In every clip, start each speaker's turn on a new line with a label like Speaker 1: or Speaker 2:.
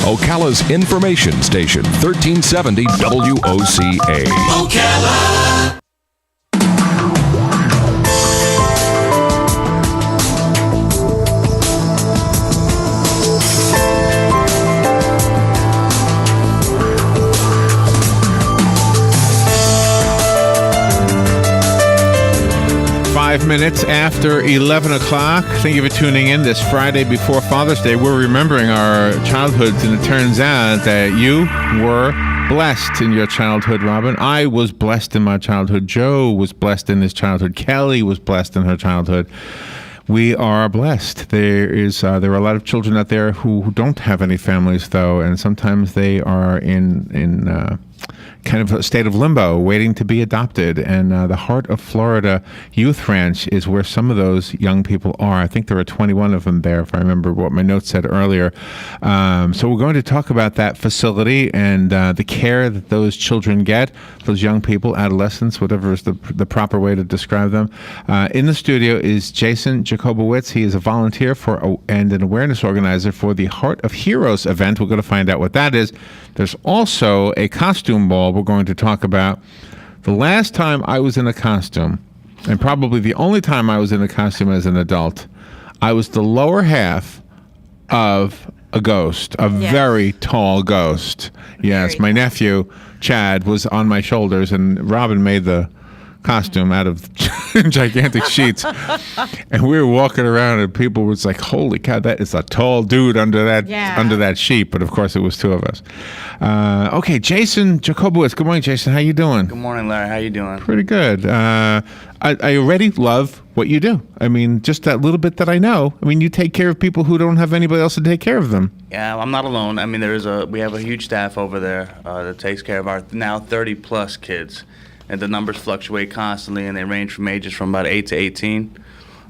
Speaker 1: Ocala's information station, 1370 WOCA.
Speaker 2: Ocala.
Speaker 3: Minutes after 11 o'clock. Thank you for tuning in this Friday before Father's Day. We're remembering our childhoods, and it turns out that you were blessed in your childhood, Robin. I was blessed in my childhood. Joe was blessed in his childhood. Kelly was blessed in her childhood. We are blessed. There are a lot of children out there who don't have any families, though, and sometimes they are in kind of a state of limbo, waiting to be adopted. And the Heart of Florida Youth Ranch is where some of those young people are. I think there are 21 of them there, if I remember what my notes said earlier. So we're going to talk about that facility and the care that those children get, those young people, adolescents, whatever is the proper way to describe them. In the studio is Jason Jacobowitz. He is a volunteer and an awareness organizer for the Heart of Heroes event. We're going to find out what that is. There's also a costume ball we're going to talk about. The last time I was in a costume, and probably the only time I was in a costume as an adult, I was the lower half of a ghost, a very tall ghost. Yes, my nephew, Chad, was on my shoulders, and Robin made the costume out of gigantic sheets. And we were walking around, and people were like, holy cow, that is a tall dude under that sheet. But of course, it was two of us. Okay, Jason Jacobowitz. Good morning, Jason. How you doing?
Speaker 4: Good morning, Larry. How you doing?
Speaker 3: Pretty good. I already love what you do. I mean, just that little bit that I know. I mean, you take care of people who don't have anybody else to take care of them.
Speaker 4: Yeah, I'm not alone. I mean, we have a huge staff over there that takes care of our now 30-plus kids. And the numbers fluctuate constantly, and they range from ages from about 8 to 18.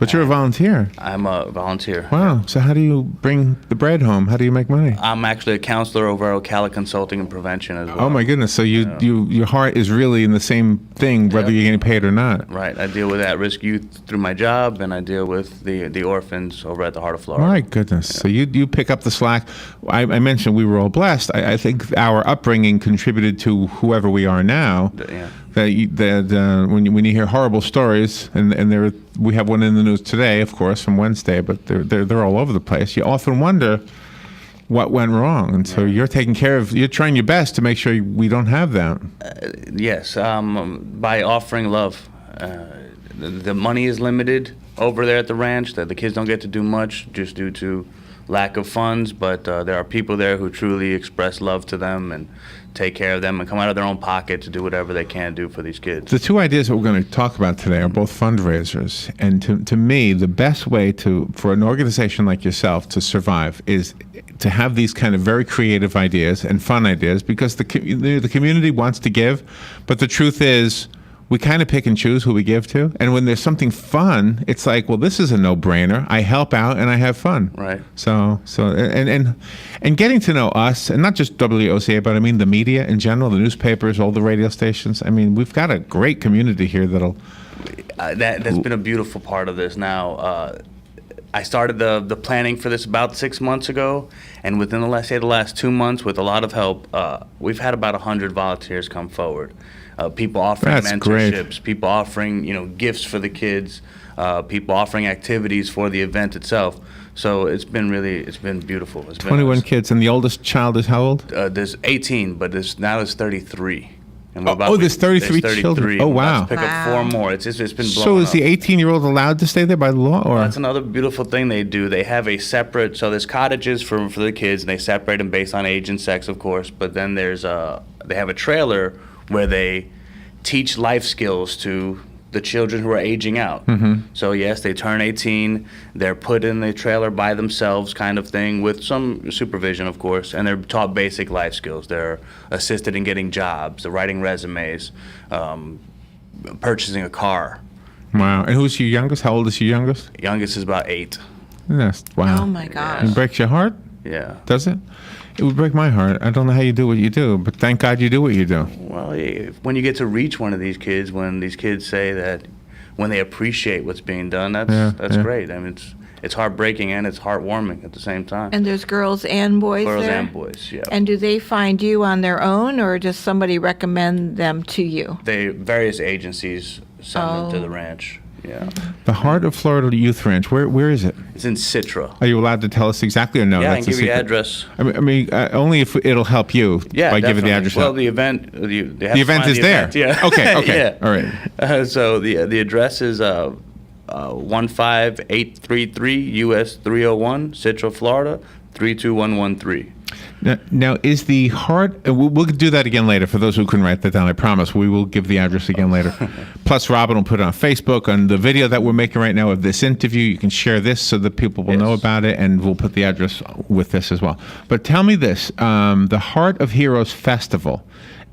Speaker 3: But you're a volunteer.
Speaker 4: I'm a volunteer.
Speaker 3: Wow. So how do you bring the bread home? How do you make money?
Speaker 4: I'm actually a counselor over at Ocala Consulting and Prevention as well.
Speaker 3: Oh, my goodness. So your heart is really in the same thing, whether you're getting paid or not.
Speaker 4: Right. I deal with at-risk youth through my job, and I deal with the orphans over at the Heart of Florida.
Speaker 3: My goodness. Yeah. So you pick up the slack. I mentioned we were all blessed. I think our upbringing contributed to whoever we are now.
Speaker 4: Yeah.
Speaker 3: When you hear horrible stories, and we have one in the news today, of course, from Wednesday, but they're all over the place. You often wonder what went wrong, and so you're trying your best to make sure we don't have that.
Speaker 4: Yes, by offering love. The money is limited over there at the ranch. That the kids don't get to do much just due to lack of funds, but there are people there who truly express love to them and take care of them and come out of their own pocket to do whatever they can do for these kids.
Speaker 3: The two ideas that we're going to talk about today are both fundraisers, and to me, the best way for an organization like yourself to survive is to have these kind of very creative ideas and fun ideas, because the community wants to give, but the truth is, we kind of pick and choose who we give to. And when there's something fun, it's like, well, this is a no-brainer. I help out and I have fun.
Speaker 4: Right.
Speaker 3: So and getting to know us, and not just WOCA, but I mean the media in general, the newspapers, all the radio stations. I mean, we've got a great community here that'll...
Speaker 4: That's been a beautiful part of this. Now, I started the planning for this about 6 months ago, and within the last 2 months, with a lot of help, we've had about 100 volunteers come forward. People offering mentorships, people offering gifts for the kids, people offering activities for the event itself. So it's been beautiful.
Speaker 3: 21 kids, and the oldest child is how old?
Speaker 4: There's 18, but now there's 33. And
Speaker 3: there's 33 children. Oh, wow.
Speaker 4: Let's pick up 4 more. It's been blowing
Speaker 3: So is the 18-year-old allowed to stay there by law? Or?
Speaker 4: Well, that's another beautiful thing they do. They have a separate, so there's cottages for the kids, and they separate them based on age and sex, of course. But then they have a trailer where they teach life skills to the children who are aging out. Mm-hmm. So yes, they turn 18, they're put in the trailer by themselves kind of thing, with some supervision, of course, and they're taught basic life skills. They're assisted in getting jobs, writing resumes, purchasing a car.
Speaker 3: Wow. And who's your youngest? How old is your youngest?
Speaker 4: Youngest is about 8.
Speaker 3: Yes. Wow.
Speaker 5: Oh my gosh.
Speaker 3: It breaks your heart?
Speaker 4: Yeah.
Speaker 3: Does it? It would break my heart. I don't know how you do what you do, but thank God you do what you do.
Speaker 4: Well, when you get to reach one of these kids, when these kids say that, when they appreciate what's being done, that's great. I mean, it's heartbreaking and it's heartwarming at the same time.
Speaker 5: And there's girls and boys
Speaker 4: Girls
Speaker 5: there?
Speaker 4: and boys, yeah.
Speaker 5: And do they find you on their own, or does somebody recommend them to you?
Speaker 4: Various agencies send them to
Speaker 5: Oh.
Speaker 4: the ranch. Yeah,
Speaker 3: The Heart of Florida Youth Ranch. Where is it?
Speaker 4: it's in Citra.
Speaker 3: Are you allowed to tell us exactly or no?
Speaker 4: Yeah, I
Speaker 3: That's
Speaker 4: can
Speaker 3: a
Speaker 4: give you the
Speaker 3: secret?
Speaker 4: address.
Speaker 3: I mean, only if it'll help you
Speaker 4: Yeah,
Speaker 3: by giving the
Speaker 4: definitely.
Speaker 3: address
Speaker 4: Well,
Speaker 3: out.
Speaker 4: the event, they have
Speaker 3: The
Speaker 4: to
Speaker 3: event
Speaker 4: find
Speaker 3: is
Speaker 4: the
Speaker 3: there.
Speaker 4: event, yeah.
Speaker 3: Okay,
Speaker 4: yeah.
Speaker 3: all right.
Speaker 4: So the address is 15833 US 301, Citra, Florida 32113.
Speaker 3: Now, is the Heart... We'll do that again later. For those who couldn't write that down, I promise. We will give the address again later. Plus, Robin will put it on Facebook. On the video that we're making right now of this interview, you can share this so that people will know
Speaker 4: Yes.
Speaker 3: about it, and we'll put the address with this as well. But tell me this. The Heart of Heroes Festival,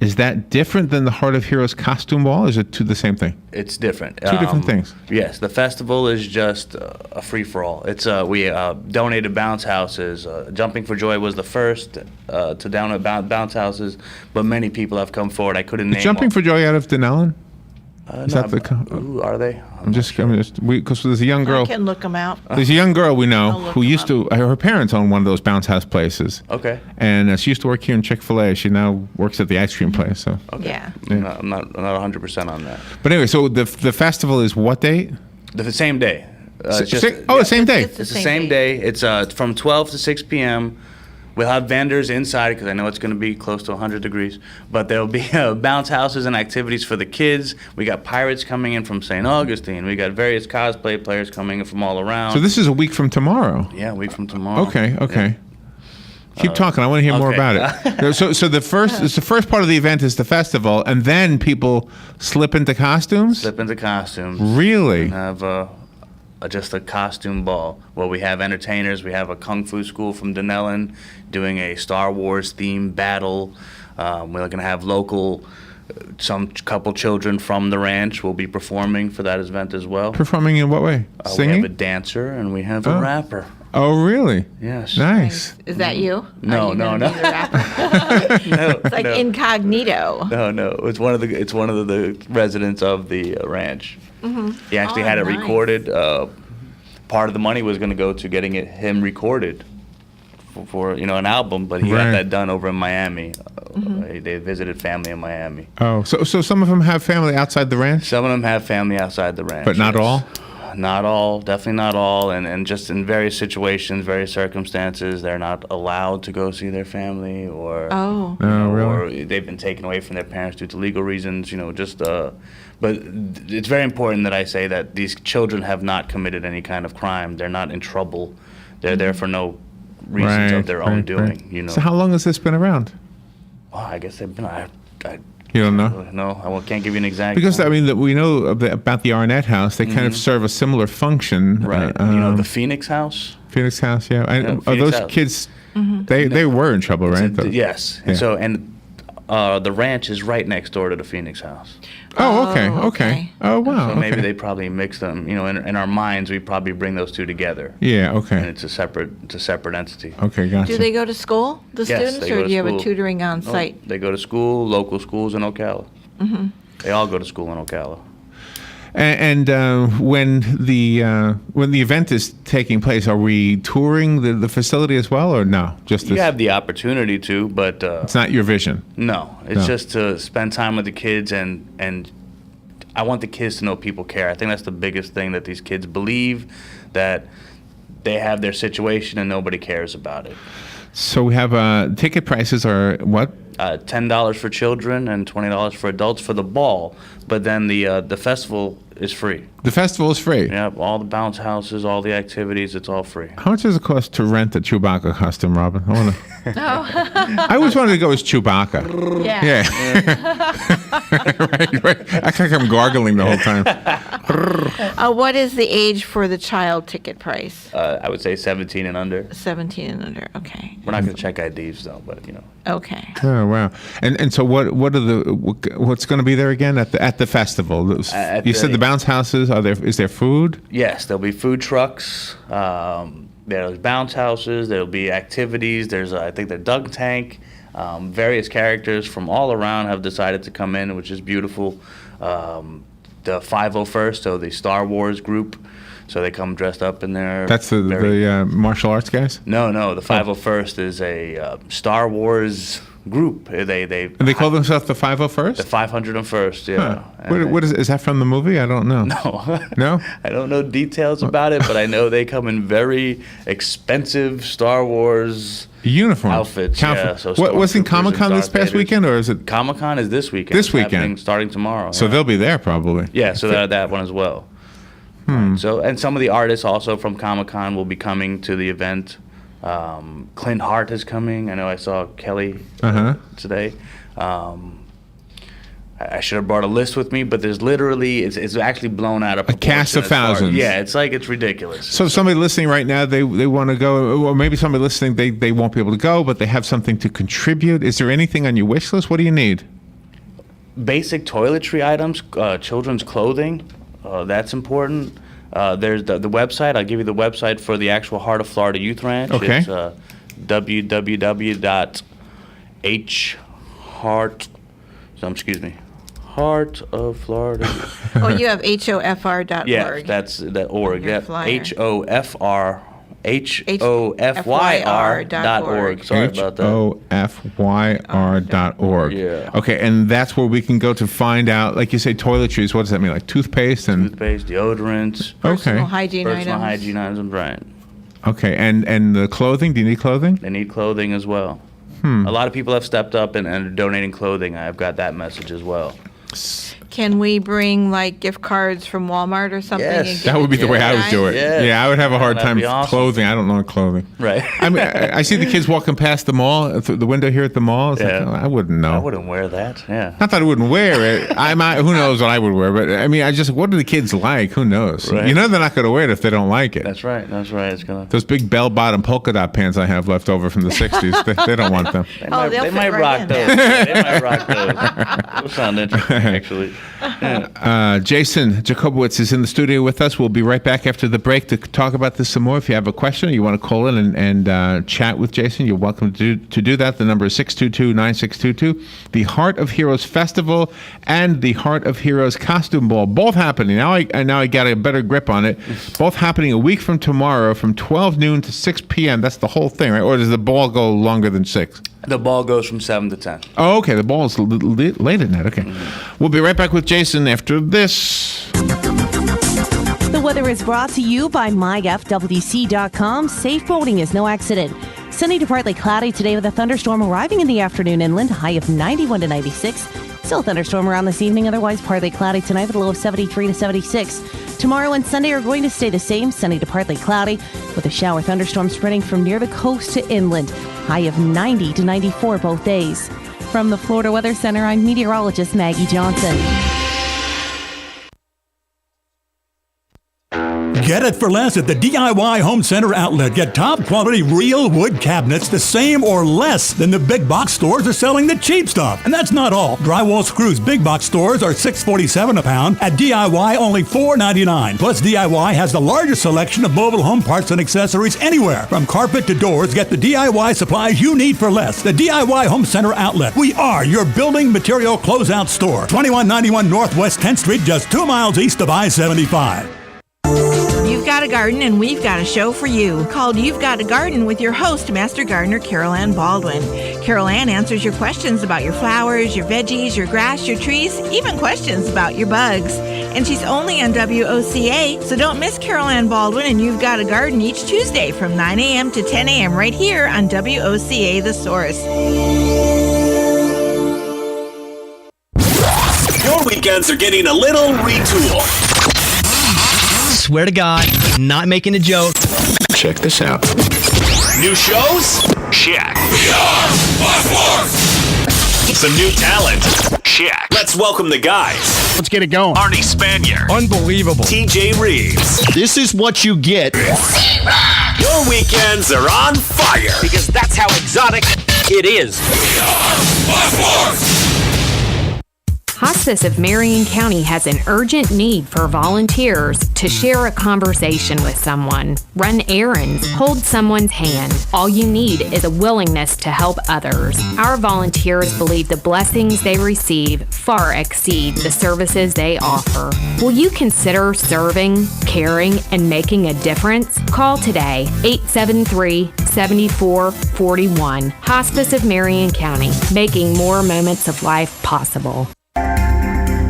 Speaker 3: is that different than the Heart of Heroes Costume Ball? Or is it the same thing?
Speaker 4: It's different.
Speaker 3: Two different things.
Speaker 4: Yes, the festival is just a free for all. It's we donated bounce houses. Jumping for Joy was the first to donate bounce houses, but many people have come forward. I couldn't name
Speaker 3: Jumping
Speaker 4: all.
Speaker 3: for Joy out of Denellen? Is
Speaker 4: No,
Speaker 3: that the...
Speaker 4: ooh, are they?
Speaker 3: Because there's a young
Speaker 5: I
Speaker 3: girl...
Speaker 5: can look them out.
Speaker 3: There's a young girl we know
Speaker 5: I'll look
Speaker 3: who
Speaker 5: them
Speaker 3: used to, her parents owned one of those bounce house places.
Speaker 4: Okay.
Speaker 3: And she used to work here in Chick-fil-A. She now works at the ice cream place. So,
Speaker 4: Okay.
Speaker 5: Yeah.
Speaker 4: I'm not 100% on that.
Speaker 3: but anyway, so the festival is what date?
Speaker 4: The same day. It's just-
Speaker 3: The same day.
Speaker 5: It's
Speaker 4: It's the same day. It's from 12 to 6 p.m. We'll have vendors inside because I know it's going to be close to 100 degrees. But there'll be bounce houses and activities for the kids. We got pirates coming in from St. Augustine. We got various cosplay players coming in from all around.
Speaker 3: So this is a week from tomorrow.
Speaker 4: Yeah, a week from tomorrow.
Speaker 3: Okay. Keep talking. I want to hear more
Speaker 4: okay.
Speaker 3: about it. So the first part of the event is the festival, and then people slip into costumes.
Speaker 4: Slip into costumes.
Speaker 3: Really?
Speaker 4: Have just a costume ball. Well, we have entertainers. We have a kung fu school from Denellen doing a Star Wars themed battle. We're going to have local, some couple children from the ranch will be performing for that event as well.
Speaker 3: Performing in what way?
Speaker 4: We
Speaker 3: Singing?
Speaker 4: have a dancer and we have
Speaker 3: Oh.
Speaker 4: a rapper.
Speaker 3: Oh, really?
Speaker 4: Yes.
Speaker 3: Nice.
Speaker 5: Is that you?
Speaker 4: No,
Speaker 5: Are you
Speaker 4: no,
Speaker 5: gonna
Speaker 4: no.
Speaker 5: be the rapper?
Speaker 4: No,
Speaker 5: It's like
Speaker 4: no.
Speaker 5: incognito.
Speaker 4: No. It's one of the residents of the ranch. He actually
Speaker 5: Oh,
Speaker 4: had it
Speaker 5: nice.
Speaker 4: recorded. Part of the money was going to go to getting him recorded for an album, but he
Speaker 3: Right.
Speaker 4: got that done over in Miami. They visited family in Miami.
Speaker 3: Oh, so some of them have family outside the ranch,
Speaker 4: Some of them have family outside the ranch,
Speaker 3: but not
Speaker 4: yes.
Speaker 3: all.
Speaker 4: Not all, definitely not all, and just in various situations, various circumstances, they're not allowed to go see their family, or
Speaker 5: Oh.
Speaker 3: Oh, really?
Speaker 4: or they've been taken away from their parents due to legal reasons. But it's very important that I say that these children have not committed any kind of crime. They're not in trouble. They're there for no reasons of their own doing.
Speaker 3: So how long has this been around?
Speaker 4: Well, I guess they've been. I
Speaker 3: You don't know?
Speaker 4: no, I can't give you an exact.
Speaker 3: Because
Speaker 4: time.
Speaker 3: I mean, we know about the Arnett House. They kind of serve a similar function.
Speaker 4: right? The Phoenix House.
Speaker 3: Phoenix House, yeah. Are
Speaker 4: Phoenix
Speaker 3: those
Speaker 4: House.
Speaker 3: kids? They were in trouble, right?
Speaker 4: Yes.
Speaker 3: Yeah.
Speaker 4: So the ranch is right next door to the Phoenix House.
Speaker 3: Oh, okay,
Speaker 5: Oh,
Speaker 3: okay.
Speaker 5: okay.
Speaker 3: Oh, wow.
Speaker 4: So maybe
Speaker 3: okay.
Speaker 4: they probably mix them. In our minds, we probably bring those two together.
Speaker 3: Yeah.
Speaker 4: And
Speaker 3: Okay.
Speaker 4: it's a separate entity.
Speaker 3: Okay. Gotcha.
Speaker 5: Do they go to school, the
Speaker 4: Yes,
Speaker 5: students,
Speaker 4: they go
Speaker 5: or
Speaker 4: to
Speaker 5: do you have a
Speaker 4: school.
Speaker 5: tutoring on
Speaker 4: No,
Speaker 5: site?
Speaker 4: They go to school, local schools in Ocala. They all go to school in Ocala.
Speaker 3: And when the event is taking place, are we touring the facility as well, or no? Just
Speaker 4: You
Speaker 3: this,
Speaker 4: have the opportunity to, but
Speaker 3: it's not your vision.
Speaker 4: no. It's
Speaker 3: No.
Speaker 4: just to spend time with the kids, and I want the kids to know people care. I think that's the biggest thing, that these kids believe that they have their situation and nobody cares about it.
Speaker 3: So we have ticket prices are what?
Speaker 4: $10 for children and $20 for adults for the ball, but then the festival is free.
Speaker 3: The festival is free.
Speaker 4: Yeah, all the bounce houses, all the activities, it's all free.
Speaker 3: How much does it cost to rent a Chewbacca costume, Robin? I want to. I always wanted to go as Chewbacca.
Speaker 5: Yeah.
Speaker 3: Yeah. right. I think I'm gargling the whole time.
Speaker 5: What is the age for the child ticket price?
Speaker 4: I would say 17 and under.
Speaker 5: 17 and under. Okay.
Speaker 4: We're not going to check IDs though, but
Speaker 5: Okay.
Speaker 3: Oh wow! And so what's going to be there again at the festival?
Speaker 4: At
Speaker 3: You said
Speaker 4: the-
Speaker 3: the bounce houses. Is there food?
Speaker 4: yes, there'll be food trucks. There's bounce houses. There'll be activities. There's I think the dunk tank. Various characters from all around have decided to come in, which is beautiful. The 501st, so the Star Wars group, So they come dressed up in their.
Speaker 3: That's the martial arts guys?
Speaker 4: No. The 501st is a Star Wars group.
Speaker 3: And they call themselves the 501st?
Speaker 4: The 501st, yeah.
Speaker 3: Huh. What is that from the movie? I don't know.
Speaker 4: No.
Speaker 3: No?
Speaker 4: I don't know details about it, but I know they come in very expensive Star Wars
Speaker 3: uniform
Speaker 4: outfits. Yeah, so
Speaker 3: was in Comic-Con this past weekend, or is it?
Speaker 4: Comic-Con is this weekend.
Speaker 3: This weekend.
Speaker 4: Starting tomorrow.
Speaker 3: So they'll be there probably.
Speaker 4: Yeah, so that one as well. Right, so, and some of the artists also from Comic-Con will be coming to the event. Clint Hart is coming. I know I saw Kelly today. I should have brought a list with me, but there's literally, it's actually blown out of proportion.
Speaker 3: A cast of thousands.
Speaker 4: Yeah, it's ridiculous.
Speaker 3: So somebody listening right now, they want to go, or maybe somebody listening, they won't be able to go, but they have something to contribute. Is there anything on your wish list? What do you need?
Speaker 4: Basic toiletry items, children's clothing, that's important. There's the website. I'll give you the website for the actual Heart of Florida Youth Ranch.
Speaker 3: Okay.
Speaker 4: It's Heart of Florida.
Speaker 5: Oh, you have HOFR.org.
Speaker 4: Yeah, that's the org.
Speaker 5: Your
Speaker 4: Yeah,
Speaker 5: flyer.
Speaker 4: HOFYR.org. Sorry about that.
Speaker 3: HOFYR.org.
Speaker 4: Yeah.
Speaker 3: Okay, and that's where we can go to find out, like you say, toiletries. What does that mean? Like toothpaste and
Speaker 4: Toothpaste, deodorants,
Speaker 5: Personal hygiene
Speaker 4: personal
Speaker 5: items.
Speaker 4: hygiene items, right.
Speaker 3: okay, and the clothing. Do you need clothing?
Speaker 4: They need clothing as well. A lot of people have stepped up and are donating clothing. I've got that message as well.
Speaker 5: Can we bring like gift cards from Walmart or something?
Speaker 4: Yes.
Speaker 5: and give
Speaker 3: That would be
Speaker 5: it
Speaker 3: the
Speaker 5: to
Speaker 3: way
Speaker 5: the
Speaker 3: I would
Speaker 5: guys?
Speaker 3: do it.
Speaker 4: Yeah.
Speaker 3: Yeah, I would have a hard
Speaker 4: That'd
Speaker 3: time
Speaker 4: be awesome.
Speaker 3: clothing. I don't know clothing.
Speaker 4: Right.
Speaker 3: I mean, I see the kids walking past the mall, through the window here at the mall. It's like,
Speaker 4: Yeah.
Speaker 3: oh, I wouldn't know.
Speaker 4: I wouldn't wear that. Yeah.
Speaker 3: Not that I wouldn't wear it. Who knows what I would wear? But I mean, what do the kids like? Who knows?
Speaker 4: Right.
Speaker 3: You know, they're not going to wear it if they don't like it.
Speaker 4: That's right. It's gonna.
Speaker 3: Those big bell-bottom polka dot pants I have left over from the '60s, they don't want them.
Speaker 5: Oh, they'll
Speaker 4: They
Speaker 5: fit
Speaker 4: might
Speaker 5: right
Speaker 4: rock
Speaker 5: in.
Speaker 4: those. Yeah, they might rock those. Those sound interesting, actually. Yeah.
Speaker 3: Jason Jacobowitz is in the studio with us. We'll be right back after the break to talk about this some more. If you have a question or you want to call in and chat with Jason, you're welcome to do that. The number is 622-9622. The Heart of Heroes Festival and the Heart of Heroes Costume Ball, both happening. Now I got a better grip on it. Both happening a week from tomorrow from 12 noon to 6 p.m. That's the whole thing, right? Or does the ball go longer than 6?
Speaker 4: The ball goes from 7 to 10.
Speaker 3: Oh, okay. The ball is late at night. Okay. We'll be right back with Jason after this.
Speaker 6: The weather is brought to you by myfwc.com. Safe boating is no accident. Sunny to partly cloudy today with a thunderstorm arriving in the afternoon inland, high of 91 to 96. Still a thunderstorm around this evening, otherwise partly cloudy tonight with a low of 73 to 76. Tomorrow and Sunday are going to stay the same, sunny to partly cloudy, with a shower thunderstorm spreading from near the coast to inland, high of 90 to 94 both days. From the Florida Weather Center, I'm meteorologist Maggie Johnson.
Speaker 2: Get it for less at the DIY Home Center outlet. Get top quality real wood cabinets the same or less than the big box stores are selling the cheap stuff. And that's not all. Drywall screws big box stores are $6.47 a pound. At DIY only $4.99. Plus DIY has the largest selection of mobile home parts and accessories anywhere. From carpet to doors, get the DIY supplies you need for less. The DIY Home Center outlet. We are your building material closeout store. 2191 Northwest 10th Street, just 2 miles east of I-75.
Speaker 5: You've got a garden and we've got a show for you called You've Got a Garden with your host, Master Gardener Carol Ann Baldwin. Carol Ann answers your questions about your flowers, your veggies, your grass, your trees, even questions about your bugs. And she's only on WOCA, so don't miss Carol Ann Baldwin and You've Got a Garden each Tuesday from 9 a.m. to 10 a.m. right here on WOCA The Source.
Speaker 7: Your weekends are getting a little retool.
Speaker 8: Swear to God, not making a joke.
Speaker 3: Check this out.
Speaker 7: New shows? Check. Some new talent? Check. Let's welcome the guys.
Speaker 9: Let's get it going.
Speaker 7: Arnie Spanier.
Speaker 9: Unbelievable.
Speaker 7: TJ Reeves.
Speaker 9: This is what you get.
Speaker 7: Your weekends are on fire.
Speaker 8: Because that's how exotic it is.
Speaker 10: Hospice of Marion County has an urgent need for volunteers to share a conversation with someone, run errands, hold someone's hand. All you need is a willingness to help others. Our volunteers believe the blessings they receive far exceed the services they offer. Will you consider serving, caring, and making a difference? Call today, 873-7441. Hospice of Marion County, making more moments of life possible.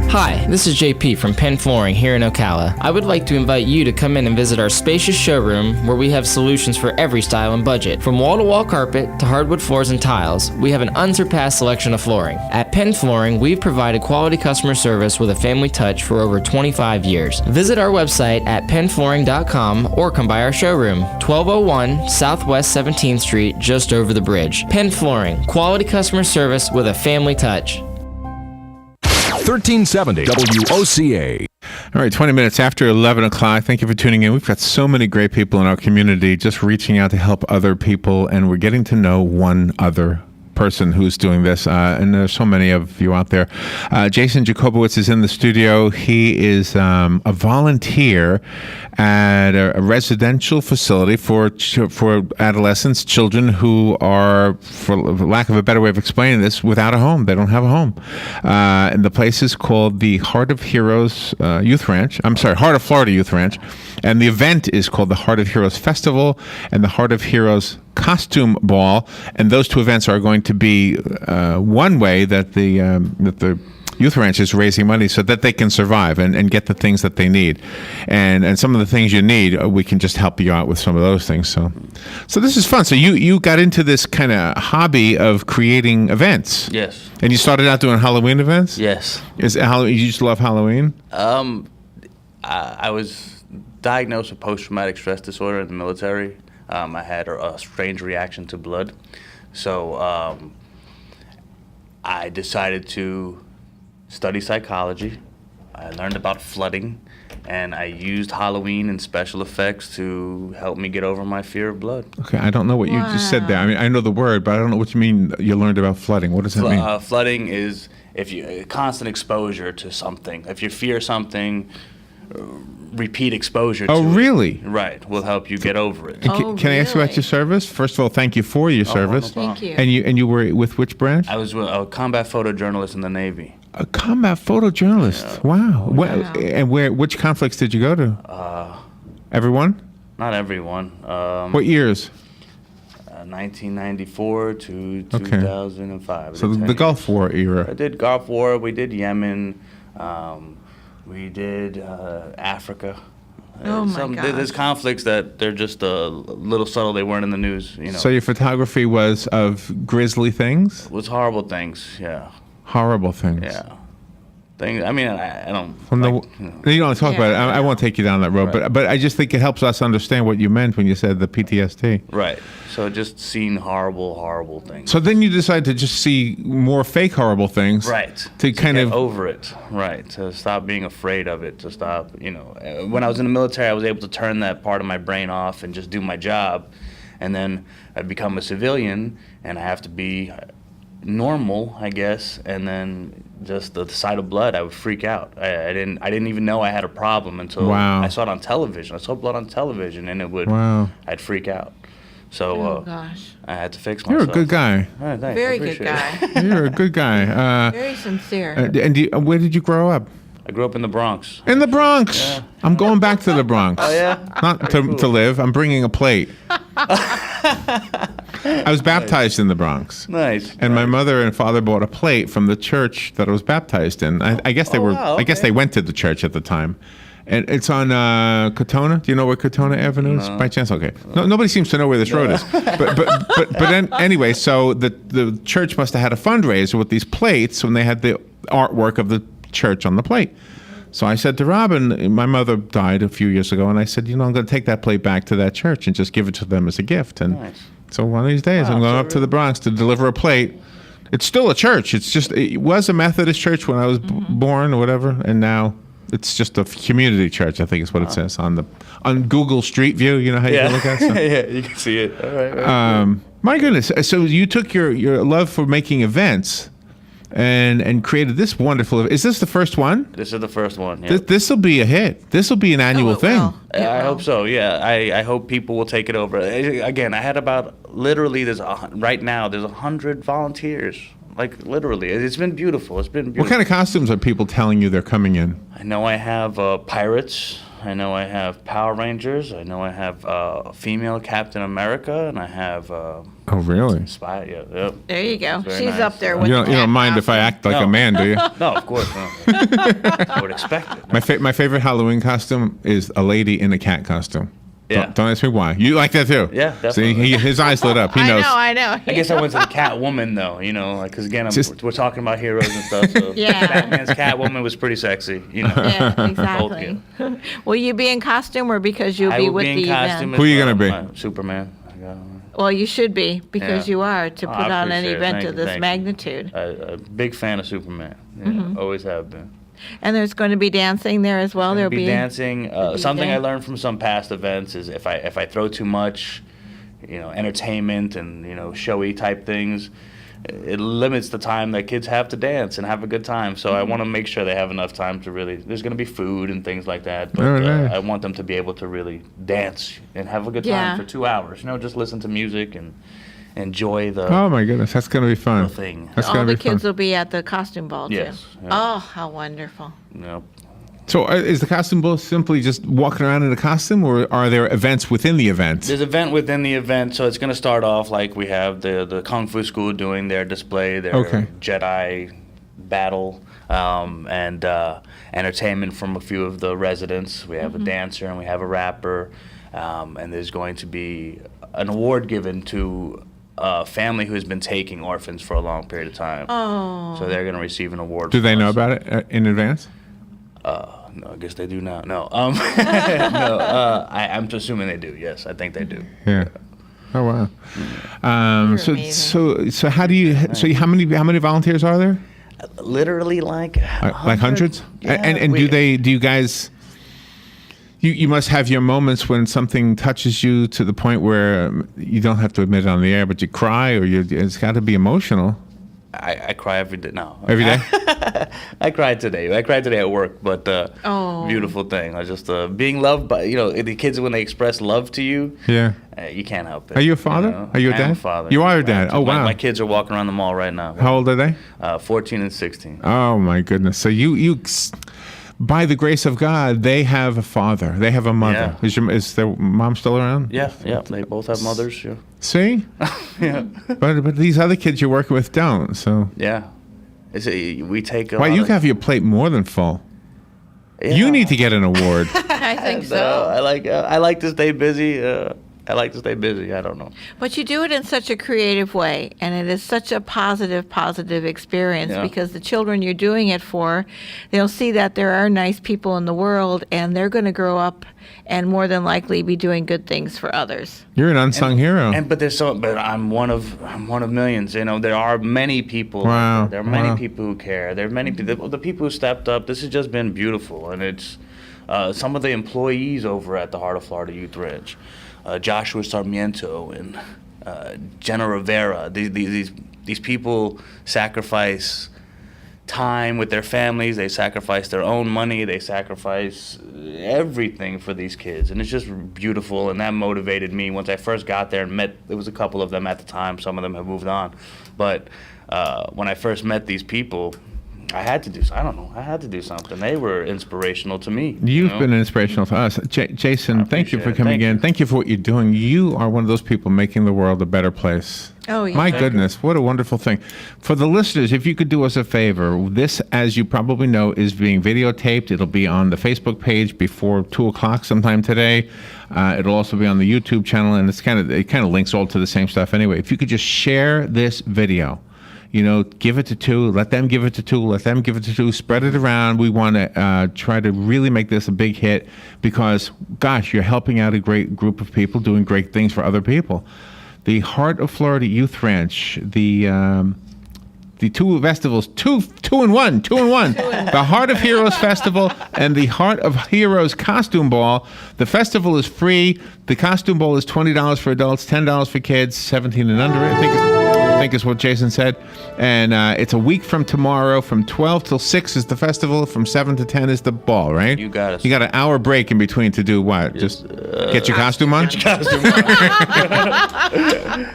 Speaker 11: Hi, this is JP from Penn Flooring here in Ocala. I would like to invite you to come in and visit our spacious showroom where we have solutions for every style and budget. From wall-to-wall carpet to hardwood floors and tiles, we have an unsurpassed selection of flooring. At Penn Flooring, we've provided quality customer service with a family touch for over 25 years. Visit our website at pennflooring.com or come by our showroom, 1201 Southwest 17th Street, just over the bridge. Penn Flooring, quality customer service with a family touch.
Speaker 1: 1370 WOCA.
Speaker 3: All right, 20 minutes after 11 o'clock. Thank you for tuning in. We've got so many great people in our community just reaching out to help other people, and we're getting to know one other person who's doing this, and there's so many of you out there. Jason Jacobowitz is in the studio. He is a volunteer at a residential facility for adolescents, children who are, for lack of a better way of explaining this, without a home. They don't have a home. And the place is called the Heart of Heroes Youth Ranch. I'm sorry, Heart of Florida Youth Ranch. And the event is called the Heart of Heroes Festival and the Heart of Heroes Costume Ball. And those two events are going to be one way that the Youth Ranch is raising money so that they can survive and get the things that they need. And some of the things you need, we can just help you out with some of those things. So this is fun. So you got into this kind of hobby of creating events.
Speaker 4: Yes.
Speaker 3: And you started out doing Halloween events?
Speaker 4: Yes.
Speaker 3: You just love Halloween?
Speaker 4: I was diagnosed with post-traumatic stress disorder in the military. I had a strange reaction to blood. So I decided to study psychology. I learned about flooding, and I used Halloween and special effects to help me get over my fear of blood.
Speaker 3: Okay, I don't know what you just said there. I mean, I know the word, but I don't know what you mean you learned about flooding. What does that mean?
Speaker 4: Flooding is constant exposure to something. If you fear something, repeat exposure to it.
Speaker 3: Oh, really?
Speaker 4: Right, will help you get over it.
Speaker 3: Can I ask you about your service? First of all, thank you for your service.
Speaker 4: No problem. Thank
Speaker 3: you. And you were with which branch?
Speaker 4: I was a combat photojournalist in the Navy.
Speaker 3: A combat photojournalist. Yeah. Wow. And which conflicts did you go to? Everyone?
Speaker 4: Not everyone.
Speaker 3: What years?
Speaker 4: 1994 to 2005.
Speaker 3: So the Gulf War era.
Speaker 4: I did Gulf War. We did Yemen. We did Africa.
Speaker 5: Oh my God!
Speaker 4: There's conflicts that they're just a little subtle. They weren't in the news.
Speaker 3: So your photography was of grisly things?
Speaker 4: It was horrible things. Yeah.
Speaker 3: Horrible things.
Speaker 4: Yeah. Things. I mean, I don't.
Speaker 3: You don't talk about it. I won't take you down that road,
Speaker 4: Right.
Speaker 3: but I just think it helps us understand what you meant when you said the PTSD.
Speaker 4: Right. So just seeing horrible things.
Speaker 3: So then you decide to just see more fake horrible things.
Speaker 4: Right.
Speaker 3: To kind
Speaker 4: get
Speaker 3: of
Speaker 4: over it. Right. To stop being afraid of it. To stop. When I was in the military, I was able to turn that part of my brain off and just do my job, and then I become a civilian, and I have to be normal, I guess, and then just the sight of blood, I would freak out. I didn't even know I had a problem until I saw it on television. I saw blood on television, and I'd freak out. So I had to fix myself.
Speaker 3: You're a good guy.
Speaker 4: All right, thanks.
Speaker 5: Very good guy.
Speaker 3: You're a good guy.
Speaker 5: Very sincere.
Speaker 3: And where did you grow up?
Speaker 4: I grew up in the Bronx.
Speaker 3: In the Bronx.
Speaker 4: Yeah.
Speaker 3: I'm going back to the Bronx.
Speaker 4: Oh yeah.
Speaker 3: Not to live. I'm bringing a plate. I was baptized in the Bronx.
Speaker 4: Nice.
Speaker 3: And my mother and father bought a plate from the church that I was baptized in. I guess they were.
Speaker 4: Wow, okay.
Speaker 3: I guess they went to the church at the time. And it's on Katona. Do you know where Katona Avenue is? By chance? Okay. No, nobody seems to know where this road is. But anyway, so the church must have had a fundraiser with these plates when they had the artwork of the church on the plate. So I said to Robin, my mother died a few years ago, and I said, I'm going to take that plate back to that church and just give it to them as a gift. And so one of these days, I'm going up to the Bronx to deliver a plate. It's still a church. It was a Methodist church when I was born or whatever, and now it's just a community church, I think is what it says on Google Street View. You know how you can look at it?
Speaker 4: Yeah, you can see it. All right.
Speaker 3: My goodness. So you took your love for making events and created this wonderful. Is this the first one?
Speaker 4: This is the first one. Yeah.
Speaker 3: This will be a hit. This will be an annual thing.
Speaker 4: I hope so. Yeah, I hope people will take it over. Again, I had about literally right now there's 100 volunteers. Like literally, it's been beautiful. It's been beautiful.
Speaker 3: What kind of costumes are people telling you they're coming in?
Speaker 4: I know I have pirates. I know I have Power Rangers. I know I have female Captain America, and I have.
Speaker 3: Oh really?
Speaker 4: Spy. Yeah. Yep.
Speaker 5: There you go. She's
Speaker 4: nice.
Speaker 5: up there with
Speaker 3: You don't mind if I act like a man, do you?
Speaker 4: No, of course not. I would expect it.
Speaker 3: My favorite Halloween costume is a lady in a cat costume.
Speaker 4: Yeah.
Speaker 3: Don't ask me why. You like that too?
Speaker 4: Yeah, definitely.
Speaker 3: See, his eyes lit up. He knows.
Speaker 5: I know.
Speaker 4: I guess I went to the Catwoman though, because again, we're talking about heroes and stuff. So
Speaker 5: Yeah.
Speaker 4: Batman's Catwoman was pretty sexy,
Speaker 5: Yeah, exactly. Will you be in costume or because you'll be with the event?
Speaker 3: Who are you going to be?
Speaker 4: Superman.
Speaker 5: Well, you should be because you are to put on an event of this
Speaker 4: Thank you.
Speaker 5: magnitude.
Speaker 4: A big fan of Superman. Always have been.
Speaker 5: And there's going to be dancing there as well. There'll be
Speaker 4: dancing. Something I learned from some past events is if I throw too much, entertainment and showy type things, it limits the time that kids have to dance and have a good time. So I want to make sure they have enough time to really. There's going to be food and things like that, but
Speaker 3: nice.
Speaker 4: I want them to be able to really dance and have a good time for 2 hours. Just listen to music and enjoy the.
Speaker 3: Oh my goodness, that's going to be fun.
Speaker 4: Thing.
Speaker 3: That's
Speaker 5: all
Speaker 3: gonna
Speaker 5: the
Speaker 3: be fun.
Speaker 5: kids will be at the costume ball too.
Speaker 4: Yes. Yeah.
Speaker 5: Oh, how wonderful!
Speaker 4: Yep.
Speaker 3: So is the costume ball simply just walking around in a costume, or are there events within the event?
Speaker 4: There's an event within the event, so it's going to start off like we have the Kung Fu School doing their display, their Jedi battle, and entertainment from a few of the residents. We have a dancer and we have a rapper, and there's going to be an award given to a family who's been taking orphans for a long period of time.
Speaker 5: Oh.
Speaker 4: So they're going to receive an award.
Speaker 3: Do they know about it in advance?
Speaker 4: No, I guess they do now. No, no. I'm assuming they do. Yes, I think they do.
Speaker 3: Yeah. Oh wow. So how do you? So how many volunteers are there?
Speaker 4: Literally like
Speaker 3: hundreds.
Speaker 4: Yeah,
Speaker 3: and do you guys? You must have your moments when something touches you to the point where you don't have to admit it on the air, but you cry, or it's got to be emotional.
Speaker 4: I cry every day. No.
Speaker 3: Every day?
Speaker 4: I cried today. I cried today at work, but beautiful thing. I just being loved by, the kids when they express love to you.
Speaker 3: Yeah.
Speaker 4: You can't help it.
Speaker 3: Are you a father? Are you a dad?
Speaker 4: I'm a father.
Speaker 3: You are a dad. Oh, wow.
Speaker 4: My kids are walking around the mall right now.
Speaker 3: How old are they?
Speaker 4: 14 and 16.
Speaker 3: Oh, my goodness. So you by the grace of God, they have a father. They have a mother.
Speaker 4: Yeah.
Speaker 3: Is their mom still around?
Speaker 4: Yeah. They both have mothers. Yeah.
Speaker 3: See?
Speaker 4: Yeah.
Speaker 3: But these other kids you're working with don't. So.
Speaker 4: Yeah. We take.
Speaker 3: You have your plate more than full.
Speaker 4: Yeah.
Speaker 3: You need to get an award.
Speaker 5: I think so.
Speaker 4: I like to stay busy. I don't know.
Speaker 5: But you do it in such a creative way, and it is such a positive experience because the children you're doing it for, they'll see that there are nice people in the world, and they're going to grow up and more than likely be doing good things for others.
Speaker 3: You're an unsung hero.
Speaker 4: But I'm one of millions. There are many people.
Speaker 3: Wow.
Speaker 4: There are many people who care. There are many people. The people who stepped up. This has just been beautiful, and it's some of the employees over at the Heart of Florida Youth Ranch. Joshua Sarmiento and Jenna Rivera. These people sacrifice time with their families. They sacrifice their own money. They sacrifice everything for these kids, and it's just beautiful. And that motivated me once I first got there and met. There was a couple of them at the time. Some of them have moved on, but when I first met these people, I had to do. I don't know. I had to do something. They were inspirational to me.
Speaker 3: You've been inspirational to us, Jason. Thank you for coming in. Thank you for what you're doing. You are one of those people making the world a better place.
Speaker 5: Oh, yeah.
Speaker 3: My goodness, what a wonderful thing. For the listeners, if you could do us a favor, this, as you probably know, is being videotaped. It'll be on the Facebook page before 2:00 sometime today. It'll also be on the YouTube channel, and it kind of links all to the same stuff anyway. If you could just share this video. Give it to two, let them give it to two, let them give it to two, spread it around. We want to try to really make this a big hit because, gosh, you're helping out a great group of people doing great things for other people. The Heart of Florida Youth Ranch, the two festivals, two in one. The Heart of Heroes Festival and the Heart of Heroes Costume Ball. The festival is free. The costume ball is $20 for adults, $10 for kids, 17 and under. I think it's I think is what Jason said. And it's a week from tomorrow. From 12 till 6 is the festival. From 7 to 10 is the ball, right?
Speaker 4: You got it.
Speaker 3: You got an hour break in between to do what? Just get your costume on?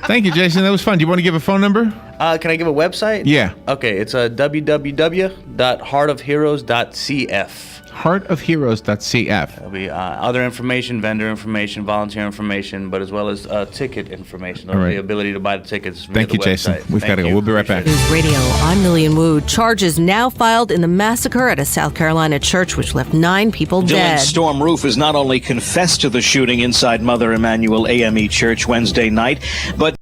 Speaker 3: Thank you, Jason. That was fun. Do you want to give a phone number?
Speaker 4: Can I give a website?
Speaker 3: Yeah.
Speaker 4: Okay, it's www.heartofheroes.cf.
Speaker 3: Heartofheroes.cf.
Speaker 4: There'll be other information, vendor information, volunteer information, but as well as ticket information. There'll be ability to buy the tickets via
Speaker 3: Thank you,
Speaker 4: the
Speaker 3: Jason.
Speaker 4: website.
Speaker 3: We've got to go. We'll be right back.
Speaker 12: News Radio, I'm Lillian Wu. Charges now filed in the massacre at a South Carolina church which left 9 people dead.
Speaker 13: Dylan Storm Roof has not only confessed to the shooting inside Mother Emanuel AME Church Wednesday night, but